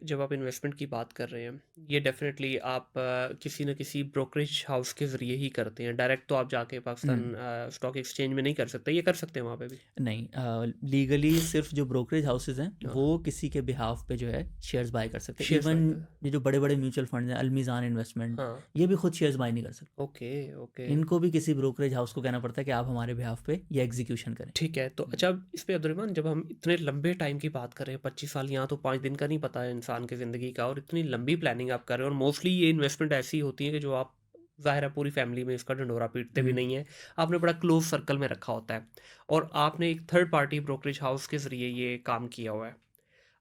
जब आप इन्वेस्टमेंट की बात कर रहे हैं, ये डेफ़िनेटली आप किसी न किसी ब्रोकरेज हाउस के ज़रिए ही करते हैं। डायरेक्ट तो आप जाके पाकिस्तान हुँ। स्टॉक एक्सचेंज में नहीं कर सकते, ये कर सकते हैं वहाँ पे भी? नहीं, लीगली सिर्फ जो ब्रोकरेज हाउसेज़ हैं, हाँ, वो किसी के बिहाफ़ पे जो है शेयर्स बाय कर सकते हैं। शेयर्स बाय इवन कर ये जो बड़े-बड़े म्यूचुअल फंड्स हैं, अलमीज़ान इन्वेस्टमेंट, हाँ, ये भी खुद शेयर्स बाय नहीं कर सकते। Okay, okay. इनको भी किसी ब्रोकरेज हाउस को कहना पड़ता है कि आप हमारे बिहाफ़ पे ये एग्ज़ीक्यूशन करें। ठीक है, तो हुँ, अच्छा अब इस पे अब्दुर्रहमान जब हम इतने लंबे टाइम की बात कर रहे हैं 25 साल यहाँ तो 5 दिन का नहीं पता है इंसान की ज़िंदगी का और इतनी लंबी प्लानिंग आप कर रहे हो और मोस्टली ये इन्वेस्टमेंट ऐसी होती है कि जो आप ज़ाहिर है पूरी फैमिली में इसका ढिंढोरा पीटते भी हुँ, नहीं है। आपने बड़ा क्लोज़ सर्कल में रखा होता है और आपने एक थर्ड पार्टी ब्रोकरेज हाउस के ज़रिए ये काम किया हुआ है।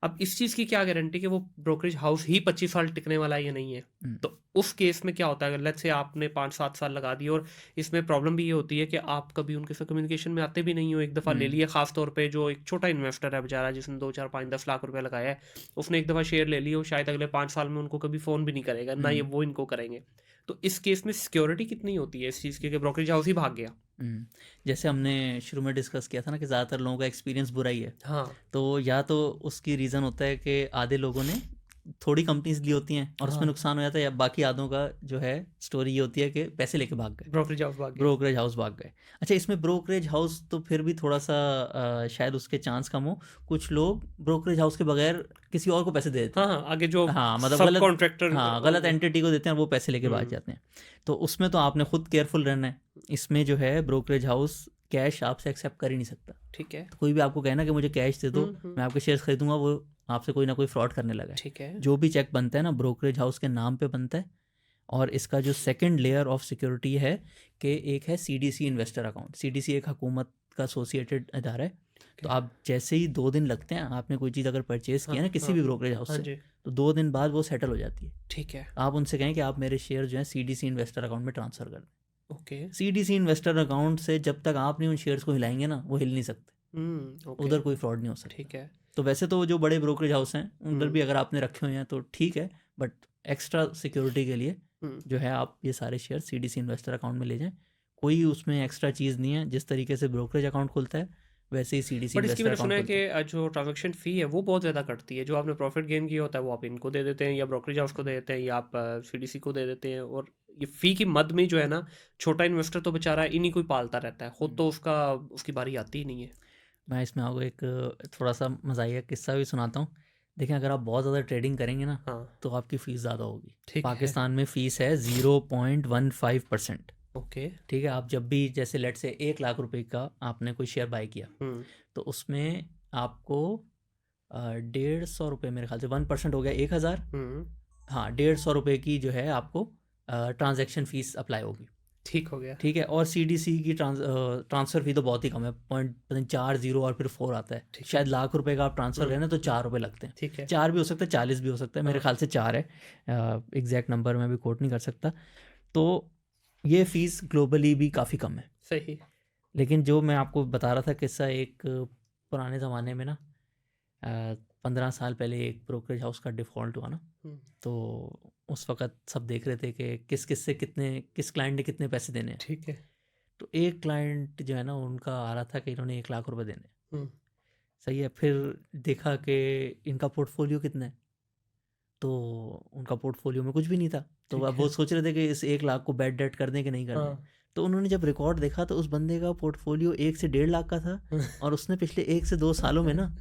अब इस चीज़ की क्या गारंटी कि वो ब्रोकरेज हाउस ही 25 साल टिकने वाला है या नहीं है? हुँ, तो उस केस में क्या होता है अगर लेट्स से आपने 5-7 साल लगा दिए और इसमें प्रॉब्लम भी ये होती है कि आप कभी उनके साथ कम्युनिकेशन में आते भी नहीं हो, एक दफ़ा ले हुँ, लिया ख़ास तौर पे जो एक छोटा इन्वेस्टर है बेचारा जिसने 2, 4, 5, 10 लाख रुपए लगाया है, उसने एक दफ़ा शेयर ले लिए और शायद अगले 5 साल में उनको कभी फ़ोन भी नहीं करेगा, ना ये हुँ, वो इनको करेंगे। तो इस केस में सिक्योरिटी कितनी होती है इस चीज़ की कि ब्रोकरेज हाउस ही भाग गया? हुँ। जैसे हमने शुरू में डिस्कस किया था ना कि ज़्यादातर लोगों का एक्सपीरियंस बुरा ही है। हाँ, तो या तो उसकी रीज़न होता है कि आधे लोगों ने थोड़ी कंपनीज़ ली होती हैं और उसमें हाँ, नुकसान हो जाता है, या बाकी आधों का जो है स्टोरी ये होती है कि पैसे लेके भाग गए, ब्रोकरेज हाउस भाग गया। ब्रोकरेज हाउस भाग गए। अच्छा, इसमें ब्रोकरेज हाउस तो फिर भी थोड़ा-सा शायद उसके चांस कम हो। कुछ लोग ब्रोकरेज हाउस के बगैर किसी और को पैसे दे देते हाँ, हैं। हाँ, आगे जो हाँ, मतलब सब गलत, कॉन्ट्रैक्टर हाँ, गलत एंटिटी को देते हैं और वो पैसे लेके भाग हुँ, जाते हैं। तो उसमें तो आपने खुद केयरफुल रहना है। इसमें जो है ब्रोकरेज हाउस कैश आपसे एक्सेप्ट कर ही नहीं सकता। ठीक है। तो कोई भी आपको कहे ना कि मुझे कैश दे दो, हुँ, हुँ। मैं आपके शेयर्स खरीदूँगा, वो आपसे कोई ना कोई फ्रॉड करने लगा है। ठीक है। जो भी चेक बनता है ना, ब्रोकरेज हाउस के नाम पे बनता है। और इसका जो सेकंड लेयर ऑफ सिक्योरिटी है कि एक है सीडीसी इन्वेस्टर अकाउंट। सीडीसी एक हुकूमत का एसोसिएटेड इदारा है। ठीक तो है। आप जैसे ही 2 दिन लगते हैं, आपने कोई चीज़ अगर परचेज़ हाँ, किया ना किसी हाँ। भी ब्रोकरेज हाउस हाँ से, जी, तो 2 दिन बाद वो सेटल हो जाती है। ठीक है। आप उनसे कहें कि आप मेरे शेयर जो हैं सीडीसी इन्वेस्टर अकाउंट में ट्रांसफ़र कर दें। ओके। सीडीसी इन्वेस्टर अकाउंट से जब तक आप नहीं उन शेयर्स को हिलाएँगे ना, वो हिल नहीं सकते। ओके, उधर कोई फ्रॉड नहीं हो सकता। ठीक है। तो वैसे तो जो बड़े ब्रोकरेज हाउस हैं, उधर हुँ, भी अगर आपने रखे हुए हैं तो ठीक है, बट एक्स्ट्रा सिक्योरिटी के लिए हुँ। जो है आप ये सारे शेयर सीडीसी इन्वेस्टर अकाउंट में ले जाएँ। कोई उसमें एक्स्ट्रा चीज़ नहीं है, जिस तरीके से ब्रोकरेज अकाउंट खुलता है, वैसे ही सीडीसी बट इसकी इन्वेस्टर मैंने सुना अकाउंट है खुलता कि है। जो ट्रांज़ैक्शन फ़ी है वो बहुत ज़्यादा कटती है। जो आपने प्रॉफ़िट गेन किया होता है वो आप इनको दे देते हैं या ब्रोकरेज हाउस को दे देते हैं या आप सीडीसी को दे देते हैं और ये फ़ी की मद में जो है ना, छोटा इन्वेस्टर तो बेचारा इन्हीं को ही पालता रहता है। खुद हुँ। तो उसकी बारी आती ही नहीं है। मैं इसमें आपको एक थोड़ा-सा मज़ाहिया किस्सा भी सुनाता हूँ। देखिए, अगर आप बहुत ज़्यादा ट्रेडिंग करेंगे ना, हाँ, तो आपकी फ़ीस ज़्यादा होगी। ठीक है। पाकिस्तान में फ़ीस है 0.15%। ओके। ठीक है? आप जब भी जैसे लेट्स से 1 लाख रुपए का आपने कोई शेयर बाय किया, हुँ, तो उसमें आपको 150 रुपए, मेरे ख़्याल से 1% हो गया 1000। हुँ। हाँ, 150 रुपए की जो है आपको ट्रांज़ैक्शन फ़ीस अप्लाई होगी। ठीक हो गया। ठीक है? और सीडीसी की ट्रांसफ़र फ़ी तो बहुत ही कम है, पॉइंट पता नहीं 4 ज़ीरो और फिर 4 आता है। ठीक है। शायद लाख रुपए का आप ट्रांसफ़र हुँ, करें ना तो हुँ। 4 रुपए लगते हैं। ठीक है। 4 भी हो सकता है, 40 भी हो सकता है, मेरे हाँ, ख़्याल से 4 है। एग्ज़ैक्ट नंबर मैं भी कोट नहीं कर सकता। तो ये फ़ीस ग्लोबली भी काफ़ी कम है। सही। लेकिन जो मैं आपको बता रहा था किस्सा, एक पुराने ज़माने में ना, 15 साल पहले एक ब्रोकरेज हाउस का डिफ़ॉल्ट हुआ ना, हुँ, तो उस वक़्त सब देख रहे थे कि किस-किस से कितने, किस क्लाइंट ने कितने पैसे देने हैं। ठीक है। तो एक क्लाइंट जो है ना, उनका आ रहा था कि इन्होंने 1 लाख रुपए देने हैं। हुँ, सही है, फिर देखा कि इनका पोर्टफ़ोलियो कितना है, तो उनका पोर्टफ़ोलियो में कुछ भी नहीं था। तो ठीक अब वो है। सोच रहे थे कि इस 1 लाख को बैड डेट कर दें कि नहीं कर हाँ। दें। तो उन्होंने जब रिकॉर्ड देखा तो उस बंदे का पोर्टफ़ोलियो 1 से 1.5 लाख का था, और उसने पिछले 1 से 2 सालों में ना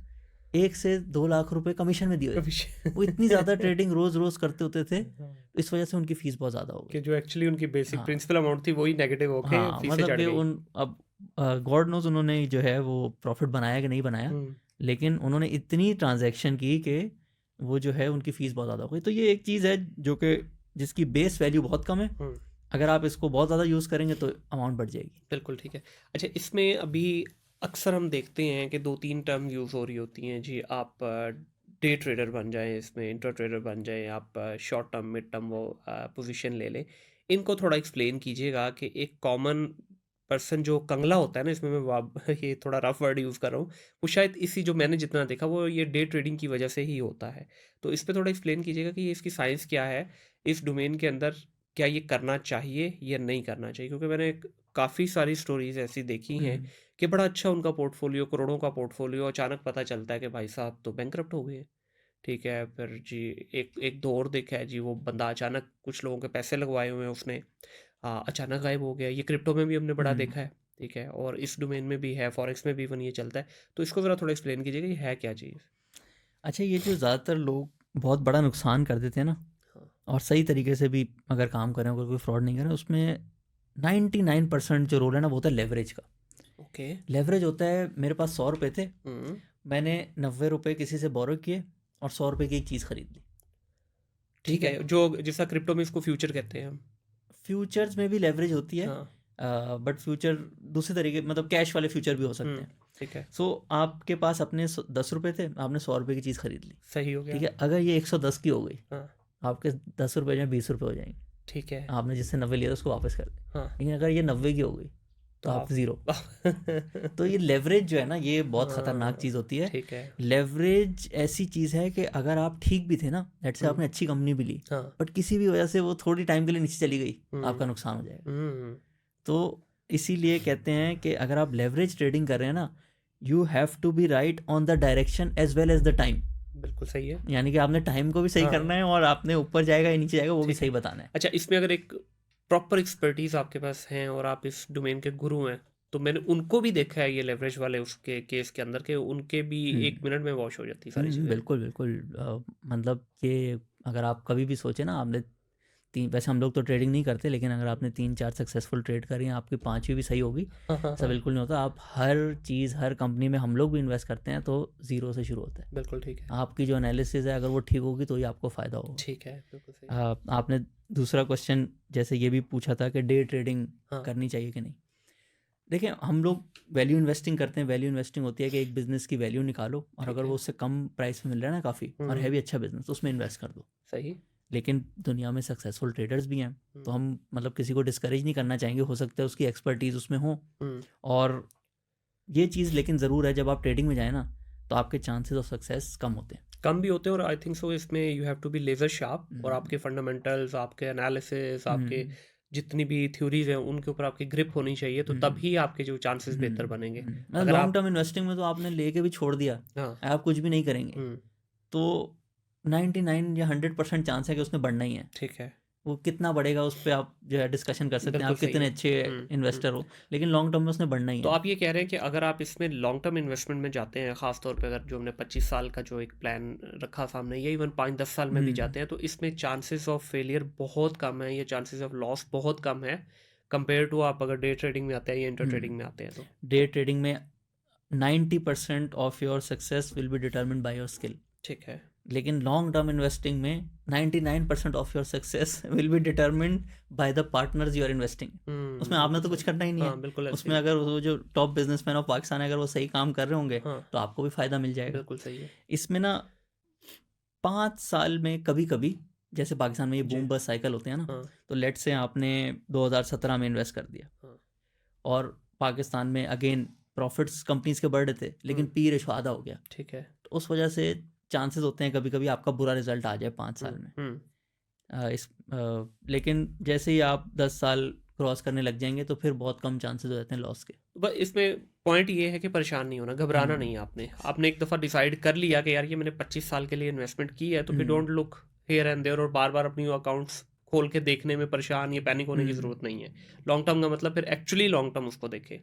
1 से 2 लाख रुपए कमीशन में दिए हुए थे। वो इतनी ज़्यादा कमीशन ट्रेडिंग रोज़-रोज़ करते होते थे, हाँ, इस वजह से उनकी फ़ीस बहुत ज़्यादा हो कि गई। जो एक्चुअली उनकी बेसिक हाँ, प्रिंसिपल अमाउंट थी वही नेगेटिव होके हाँ, फीसें मतलब चढ़ कि गई। उन अब गॉड नोज़ उन्होंने जो है वो प्रॉफ़िट बनाया कि नहीं बनाया, हुँ, लेकिन उन्होंने इतनी ट्रांज़ैक्शन की कि वो जो है उनकी फ़ीस बहुत ज़्यादा हो गई। तो ये एक चीज़ है जो कि जिसकी बेस वैल्यू बहुत कम है। हुँ, अगर आप इसको बहुत ज़्यादा यूज़ करेंगे तो अमाउंट बढ़ जाएगी। बिल्कुल ठीक है। अच्छा इसमें अभी अक्सर हम देखते हैं कि 2-3 टर्म यूज़ हो रही होती हैं जी आप डे ट्रेडर बन जाएँ इसमें, इंट्रा ट्रेडर बन जाएँ, आप शॉर्ट टर्म, मिड टर्म वो पोज़ीशन ले लें। इनको थोड़ा एक्सप्लेन कीजिएगा कि एक कॉमन पर्सन जो कंगला होता है ना इसमें मैं वाब ये थोड़ा रफ़ वर्ड यूज़ कर रहा हूँ, वो शायद इसी जो मैंने जितना देखा वो ये डे ट्रेडिंग की वजह से ही होता है। तो इस पे थोड़ा एक्सप्लेन कीजिएगा कि ये इसकी साइंस क्या है? इस डोमेन के अंदर क्या ये करना चाहिए या नहीं करना चाहिए? क्योंकि मैंने काफ़ी सारी स्टोरीज़ ऐसी देखी हैं हुँ। कि बड़ा अच्छा उनका पोर्टफ़ोलियो, करोड़ों का पोर्टफ़ोलियो, अचानक पता चलता है कि भाई साहब तो बैंकरप्ट हो गए हैं। ठीक है, फिर जी एक एक दौर देखा है जी, वो बंदा अचानक कुछ लोगों के पैसे लगवाए हुए हैं उसने, अचानक गायब हो गया। ये क्रिप्टो में भी हमने बड़ा देखा है, ठीक है, और इस डोमेन में भी है, फॉरेक्स में भी इवन ये चलता है। तो इसको ज़रा थोड़ा एक्सप्लेन कीजिएगा, ये है क्या चीज़? अच्छा, ये जो ज़्यादातर लोग बहुत बड़ा नुकसान कर देते हैं ना, हाँ। और सही तरीके से भी अगर काम करें, अगर कोई फ्रॉड नहीं करें, उसमें 99% जो रोल है ना, वो होता है लेवरेज का। ओके। लेवरेज होता है, मेरे पास 100 रुपये थे, हम्म। मैंने 90 रुपये किसी से बोरो किए और 100 रुपये की एक चीज़ खरीद ली। ठीक है, जो जैसा क्रिप्टो में इसको फ्यूचर कहते हैं हम। फ्यूचर्स में भी लेवरेज होती है, हाँ। बट फ्यूचर दूसरे तरीके, मतलब कैश वाले फ्यूचर भी हो सकते हैं। ठीक है, सो आपके पास अपने 10 रुपये थे, आपने 100 रुपये की चीज़ खरीद ली, सही हो गया। ठीक है। अगर ये 110 की हो गई, हाँ। आपके 10 रुपये जो 20 रुपये हो जाएंगे, ठीक है। आपने जिससे 90 लिया था उसको वापस कर दे। हाँ। लेकिन अगर ये 90 की हो गई तो तो आप आप ज़ीरो। तो ये लेवरेज जो है ना, ये बहुत ख़तरनाक हाँ, चीज़ होती है। ठीक है। लेवरेज ऐसी चीज़ है कि अगर आप ठीक भी थे ना, लेट्स से आपने अच्छी कंपनी भी ली, हाँ। बट किसी भी वजह से वो थोड़ी टाइम के लिए नीचे चली गई, हम्म। आपका नुकसान हो जाएगा। हम्म। तो इसीलिए कहते हैं कि अगर आप लेवरेज ट्रेडिंग कर रहे हैं ना, you have to be right on the direction as well as the time. बिल्कुल सही है। यानी कि आपने टाइम को भी सही हाँ। करना है, और आपने ऊपर जाएगा या नीचे जाएगा वो भी ठीक सही है। बताना है। अच्छा, इसमें अगर एक प्रॉपर एक्सपर्टीज आपके पास है और आप इस डोमेन के गुरु हैं, तो मैंने उनको भी देखा है ये लेवरेज वाले उसके केस के अंदर के उनके भी 1 मिनट में वॉश हो जाती है सारी चीज़ें। बिल्कुल बिल्कुल। मतलब ये अगर आप कभी भी सोचे ना, आपने वैसे हम लोग तो ट्रेडिंग नहीं करते, लेकिन अगर आपने 3-4 सक्सेसफुल ट्रेड करी हैं, आपकी 5वीं भी सही होगी, ऐसा बिल्कुल नहीं होता। आप हर चीज़, हर कंपनी में हम लोग भी इन्वेस्ट करते हैं तो ज़ीरो से शुरू होता है। बिल्कुल ठीक है। आपकी जो एनालिसिस है, अगर वो ठीक होगी तो ही आपको फ़ायदा होगा। ठीक है, बिल्कुल सही। आपने दूसरा क्वेश्चन जैसे ये भी पूछा था कि डे ट्रेडिंग हाँ। करनी चाहिए कि नहीं। देखिए, हम लोग वैल्यू इन्वेस्टिंग करते हैं। वैल्यू इन्वेस्टिंग होती है कि एक बिज़नेस की वैल्यू निकालो, और अगर वो उससे कम प्राइस में मिल रहा है ना काफ़ी, और है भी अच्छा बिज़नेस, तो उसमें इन्वेस्ट कर दो। सही। लेकिन दुनिया में सक्सेसफुल ट्रेडर्स भी हैं, तो हम मतलब किसी को डिस्करेज नहीं करना चाहेंगे, हो सकता है उसकी एक्सपर्टीज़ उसमें हो। और ये चीज़ लेकिन ज़रूर है, जब आप ट्रेडिंग में जाए ना, तो आपके चांसेस ऑफ सक्सेस कम होते हैं। कम भी होते हैं, और आई थिंक सो इसमें you have to be laser sharp, और आपके फंडामेंटल्स, आपके एनालिसिस, आपके जितनी भी थ्योरीज हैं उनके ऊपर आपकी ग्रिप होनी चाहिए, तो तभी आपके जो चांसेस बेहतर बनेंगे। अगर लॉन्ग आप टर्म इन्वेस्टिंग में तो आपने लेके भी छोड़ दिया, हाँ। आप कुछ भी नहीं करेंगे, तो 99 या 100% चांस है कि उसमें बढ़ना ही है। ठीक है। वो कितना बढ़ेगा उस पर आप जो है डिस्कशन कर सकते हैं, बिल्कुल आप सही कितने है। अच्छे इन्वेस्टर हो, लेकिन लॉन्ग टर्म में उसने बढ़ना ही तो है। आप ये कह रहे हैं कि अगर आप इसमें लॉन्ग टर्म इन्वेस्टमेंट में जाते हैं, खास तौर पे अगर जो हमने 25 साल का जो एक प्लान रखा सामने, या इवन 5-10 साल में भी जाते हैं, तो इसमें चांसेस ऑफ फेलियर बहुत कम है, या चांसेस ऑफ लॉस बहुत कम है कंपेयर टू आप अगर डे ट्रेडिंग में आते हैं या इंटर ट्रेडिंग में आते हैं। तो डे ट्रेडिंग में 90% of your success will be determined by your skill. ठीक है। लेकिन लॉन्ग टर्म इन्वेस्टिंग में 99% of your success will be determined by the partners you are investing. उसमें आपने तो कुछ करना ही नहीं है। बिल्कुल उसमें अगर वो जो टॉप बिजनेसमैन ऑफ पाकिस्तान है, अगर वो सही काम कर रहे होंगे, तो आपको भी फायदा मिल जाएगा। बिल्कुल सही है। इसमें ना 5 साल में कभी कभी, जैसे पाकिस्तान में ये बूम बस्ट साइकिल होते हैं ना, तो लेट से आपने 2017 में इन्वेस्ट कर दिया, और पाकिस्तान में अगेन प्रॉफिट्स कंपनीज के बढ़ रहे थे, लेकिन पी रेशो आधा हो गया। ठीक है। तो उस वजह से चांसेस होते हैं कभी कभी आपका बुरा रिजल्ट आ जाए 5 साल में। लेकिन जैसे ही आप 10 साल क्रॉस करने लग जाएंगे, तो फिर बहुत कम चांसेस हो जाते हैं लॉस के। बस इसमें पॉइंट ये है कि परेशान नहीं होना, घबराना नहीं है। आपने एक दफ़ा डिसाइड कर लिया कि यार ये मैंने 25 साल के लिए इन्वेस्टमेंट की है, तो फिर don't look here and there और बार बार अपनी अकाउंट्स खोल के देखने में परेशान या पैनिक होने की ज़रूरत नहीं है। लॉन्ग टर्म का मतलब फिर एक्चुअली लॉन्ग टर्म उसको देखे।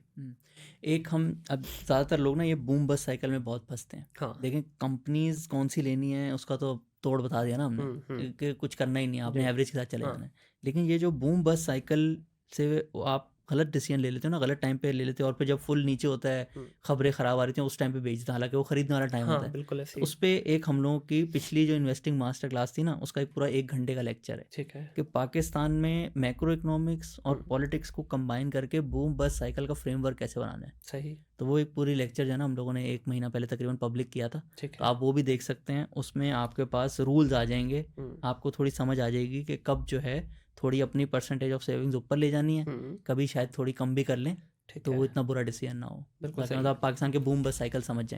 एक हम अब ज़्यादातर लोग ना ये बूम बस्ट साइकिल में बहुत फंसते हैं। हाँ। लेकिन कंपनीज कौन सी लेनी है उसका तो तोड़ बता दिया ना हमने, कि कुछ करना ही नहीं है, आपने एवरेज के साथ चले जाना है। लेकिन ये जो बूम बस्ट साइकिल से आप गलत डिसीजन ले लेते हो ना, गलत टाइम पे ले लेते हो, और फिर जब फुल नीचे होता है, खबरें ख़राब आ रही थी, उस टाइम पे बेच देते हैं, हालांकि वो खरीदने वाला टाइम होता है। बिल्कुल तो उस पर एक हम लोगों की पिछली जो इन्वेस्टिंग मास्टर क्लास थी ना, उसका एक पूरा 1 घंटे का लेक्चर है। ठीक है। कि पाकिस्तान में मैक्रो इकोनॉमिक्स और पॉलिटिक्स को कंबाइन करके बूम बस्ट साइकिल का फ्रेमवर्क कैसे बनाना है। सही। तो वो एक पूरी लेक्चर जो है ना, हम लोगों ने 1 महीना पहले तकरीबन पब्लिक किया था, तो आप वो भी देख सकते हैं। उसमें आपके पास रूल्स आ जाएंगे, आपको थोड़ी समझ आ जाएगी कि कब जो है थोड़ी अपनी परसेंटेज ऑफ सेविंग्स ऊपर ले जानी है, कभी शायद थोड़ी कम भी कर लें, तो वो इतना बुरा डिसीजन ना हो। मतलब आप पाकिस्तान के बूम बस्ट साइकिल समझ जाएं।